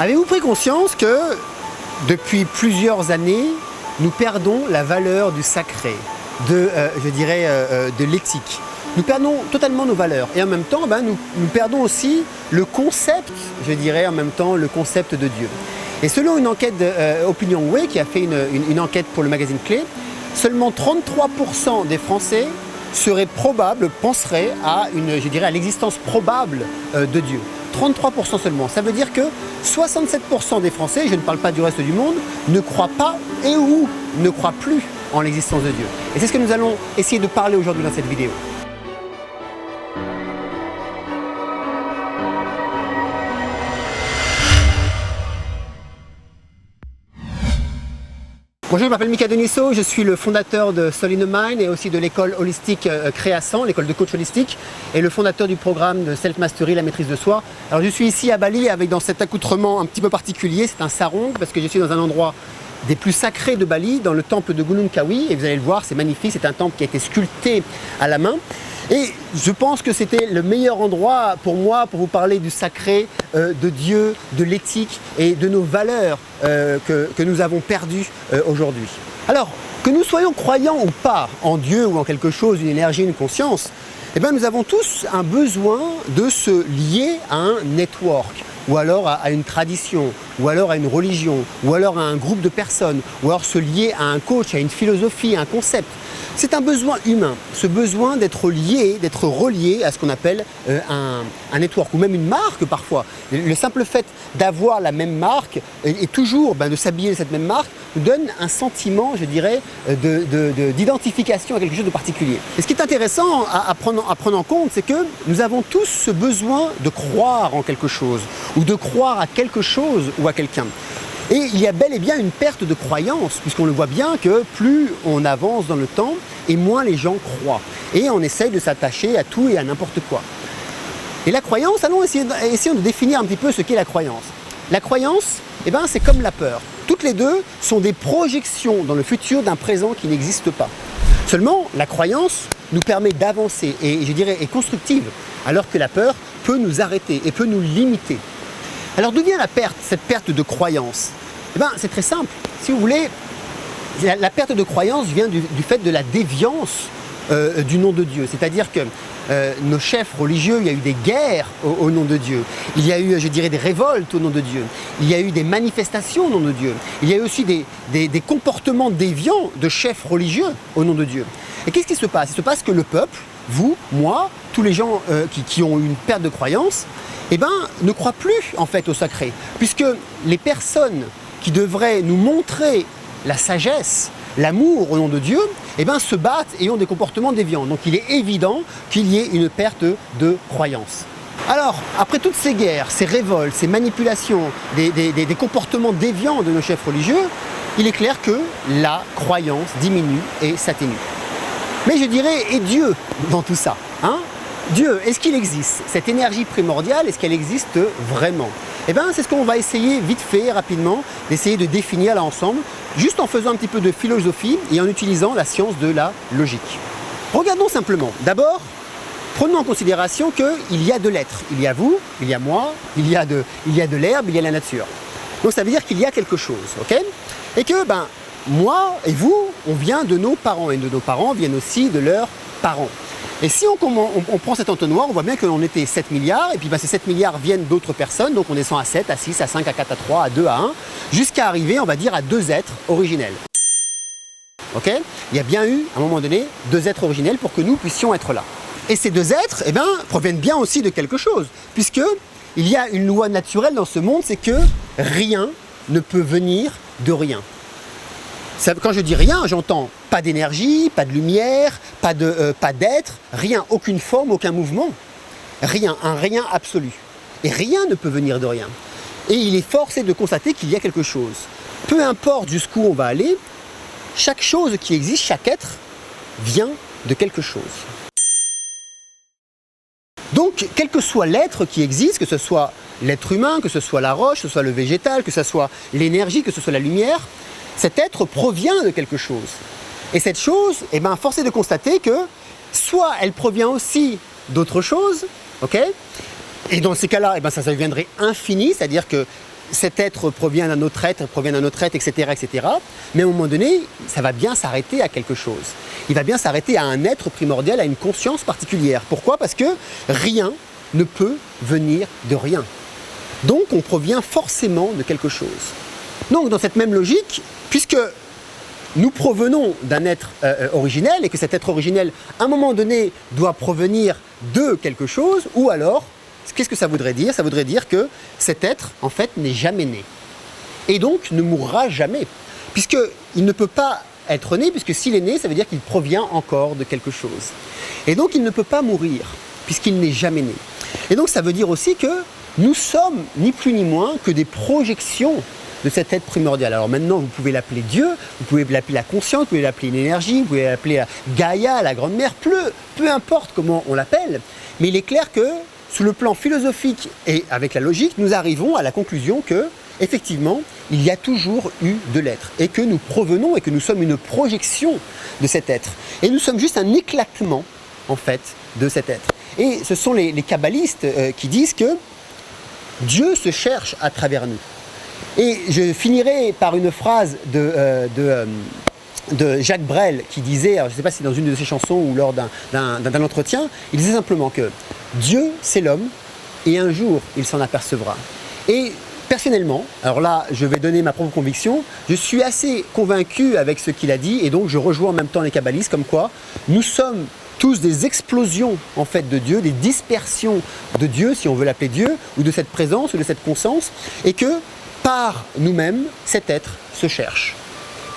Avez-vous pris conscience que depuis plusieurs années, nous perdons la valeur du sacré, de l'éthique. Nous perdons totalement nos valeurs et en même temps, nous perdons aussi le concept, en même temps, le concept de Dieu. Et selon une enquête d'OpinionWay qui a fait une enquête pour le magazine Clé, seulement 33% des Français penseraient à l'existence probable de Dieu. 33% seulement. Ça veut dire que 67% des Français, je ne parle pas du reste du monde, ne croient pas ou ne croient plus en l'existence de Dieu. Et c'est ce que nous allons essayer de parler aujourd'hui dans cette vidéo. Bonjour, je m'appelle Mika Deniso, je suis le fondateur de Soul in the Mind et aussi de l'école holistique Création, l'école de coach holistique, et le fondateur du programme de Self Mastery, la maîtrise de soi. Alors je suis ici à Bali dans cet accoutrement un petit peu particulier, c'est un sarong parce que je suis dans un endroit des plus sacrés de Bali, dans le temple de Gunung Kawi, et vous allez le voir, c'est magnifique, c'est un temple qui a été sculpté à la main. Et je pense que c'était le meilleur endroit pour moi pour vous parler du sacré, de Dieu, de l'éthique et de nos valeurs que nous avons perdues aujourd'hui. Alors, que nous soyons croyants ou pas en Dieu ou en quelque chose, une énergie, une conscience, nous avons tous un besoin de se lier à un network, ou alors à une tradition, ou alors à une religion, ou alors à un groupe de personnes, ou alors se lier à un coach, à une philosophie, à un concept. C'est un besoin humain, ce besoin d'être lié, d'être relié à ce qu'on appelle un network, ou même une marque parfois. Le simple fait d'avoir la même marque et toujours de s'habiller de cette même marque nous donne un sentiment, d'identification à quelque chose de particulier. Et ce qui est intéressant à prendre en compte, c'est que nous avons tous ce besoin de croire en quelque chose, ou de croire à quelque chose ou à quelqu'un. Et il y a bel et bien une perte de croyance, puisqu'on le voit bien que plus on avance dans le temps, et moins les gens croient. Et on essaye de s'attacher à tout et à n'importe quoi. Et la croyance, essayons de définir un petit peu ce qu'est la croyance. La croyance, c'est comme la peur. Toutes les deux sont des projections dans le futur d'un présent qui n'existe pas. Seulement, la croyance nous permet d'avancer et est constructive, alors que la peur peut nous arrêter et peut nous limiter. Alors d'où vient cette perte de croyance ? C'est très simple. Si vous voulez, la perte de croyance vient du fait de la déviance du nom de Dieu. C'est-à-dire que nos chefs religieux, il y a eu des guerres au nom de Dieu. Il y a eu, des révoltes au nom de Dieu. Il y a eu des manifestations au nom de Dieu. Il y a eu aussi des comportements déviants de chefs religieux au nom de Dieu. Et qu'est-ce qui se passe ? Il se passe que le peuple, vous, moi, tous les gens qui ont eu une perte de croyance, ne croient plus en fait au sacré. Puisque les personnes qui devraient nous montrer la sagesse, l'amour au nom de Dieu, se battent et ont des comportements déviants. Donc il est évident qu'il y ait une perte de croyance. Alors, après toutes ces guerres, ces révoltes, ces manipulations, des comportements déviants de nos chefs religieux, il est clair que la croyance diminue et s'atténue. Mais et Dieu dans tout ça, Dieu, est-ce qu'il existe ? Cette énergie primordiale, est-ce qu'elle existe vraiment ? C'est ce qu'on va essayer vite fait, rapidement, d'essayer de définir là ensemble, juste en faisant un petit peu de philosophie et en utilisant la science de la logique. Regardons simplement. D'abord, prenons en considération qu'il y a de l'être. Il y a vous, il y a moi, il y a de l'herbe, il y a la nature. Donc ça veut dire qu'il y a quelque chose, ok ? Et que, moi et vous, on vient de nos parents, et de nos parents viennent aussi de leurs parents. Et si on prend cet entonnoir, on voit bien qu'on était 7 milliards, et puis ces 7 milliards viennent d'autres personnes, donc on descend à 7, à 6, à 5, à 4, à 3, à 2, à 1, jusqu'à arriver, on va dire, à 2 êtres originels. Ok ? Il y a bien eu, à un moment donné, 2 êtres originels pour que nous puissions être là. Et ces 2 êtres, proviennent bien aussi de quelque chose, puisque il y a une loi naturelle dans ce monde, c'est que rien ne peut venir de rien. Quand je dis rien, j'entends pas d'énergie, pas de lumière, pas d'être, rien, aucune forme, aucun mouvement. Rien, un rien absolu. Et rien ne peut venir de rien. Et il est forcé de constater qu'il y a quelque chose. Peu importe jusqu'où on va aller, chaque chose qui existe, chaque être, vient de quelque chose. Donc, quel que soit l'être qui existe, que ce soit l'être humain, que ce soit la roche, que ce soit le végétal, que ce soit l'énergie, que ce soit la lumière, cet être provient de quelque chose. Et cette chose, force est de constater que soit elle provient aussi d'autre chose, ok ? Et dans ces cas-là, ça deviendrait infini, c'est-à-dire que cet être provient d'un autre être, etc., etc. Mais à un moment donné, ça va bien s'arrêter à quelque chose. Il va bien s'arrêter à un être primordial, à une conscience particulière. Pourquoi? Parce que rien ne peut venir de rien. Donc on provient forcément de quelque chose. Donc dans cette même logique, puisque nous provenons d'un être originel et que cet être originel, à un moment donné, doit provenir de quelque chose, ou alors, qu'est-ce que ça voudrait dire? Ça voudrait dire que cet être, en fait, n'est jamais né. Et donc ne mourra jamais. Puisqu'il ne peut pas être né, puisque s'il est né, ça veut dire qu'il provient encore de quelque chose. Et donc il ne peut pas mourir, puisqu'il n'est jamais né. Et donc ça veut dire aussi que nous sommes ni plus ni moins que des projections de cet être primordial. Alors maintenant, vous pouvez l'appeler Dieu, vous pouvez l'appeler la conscience, vous pouvez l'appeler une énergie, vous pouvez l'appeler Gaïa, la grande mère, peu importe comment on l'appelle, mais il est clair que sous le plan philosophique et avec la logique, nous arrivons à la conclusion que, effectivement, il y a toujours eu de l'être et que nous provenons et que nous sommes une projection de cet être. Et nous sommes juste un éclatement, en fait, de cet être. Et ce sont les kabbalistes qui disent que Dieu se cherche à travers nous. Et je finirai par une phrase de Jacques Brel qui disait, alors je ne sais pas si c'est dans une de ses chansons ou lors d'un entretien, il disait simplement que Dieu c'est l'homme et un jour il s'en apercevra. Et personnellement, alors là je vais donner ma propre conviction, je suis assez convaincu avec ce qu'il a dit et donc je rejoins en même temps les kabbalistes comme quoi nous sommes tous des explosions en fait de Dieu, des dispersions de Dieu si on veut l'appeler Dieu ou de cette présence ou de cette conscience et que par nous-mêmes, cet être se cherche.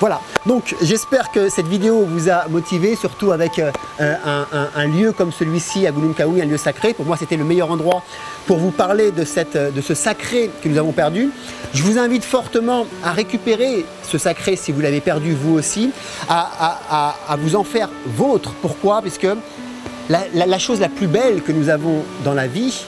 Voilà, donc j'espère que cette vidéo vous a motivé, surtout avec un lieu comme celui-ci à Gunung Kawi, un lieu sacré. Pour moi, c'était le meilleur endroit pour vous parler de ce sacré que nous avons perdu. Je vous invite fortement à récupérer ce sacré si vous l'avez perdu vous aussi, à vous en faire vôtre. Pourquoi? Puisque la chose la plus belle que nous avons dans la vie,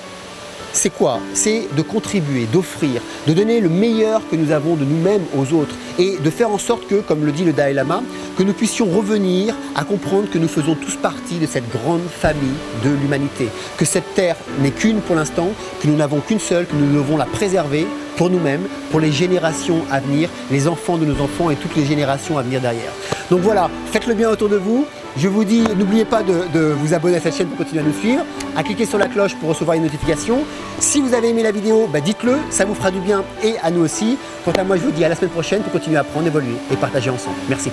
c'est quoi? C'est de contribuer, d'offrir, de donner le meilleur que nous avons de nous-mêmes aux autres et de faire en sorte que, comme le dit le Dalai Lama, que nous puissions revenir à comprendre que nous faisons tous partie de cette grande famille de l'humanité, que cette terre n'est qu'une pour l'instant, que nous n'avons qu'une seule, que nous devons la préserver pour nous-mêmes, pour les générations à venir, les enfants de nos enfants et toutes les générations à venir derrière. Donc voilà, faites le bien autour de vous. Je vous dis, n'oubliez pas de vous abonner à cette chaîne pour continuer à nous suivre, à cliquer sur la cloche pour recevoir les notifications. Si vous avez aimé la vidéo, dites-le, ça vous fera du bien et à nous aussi. Quant à moi, je vous dis à la semaine prochaine pour continuer à apprendre, évoluer et partager ensemble. Merci.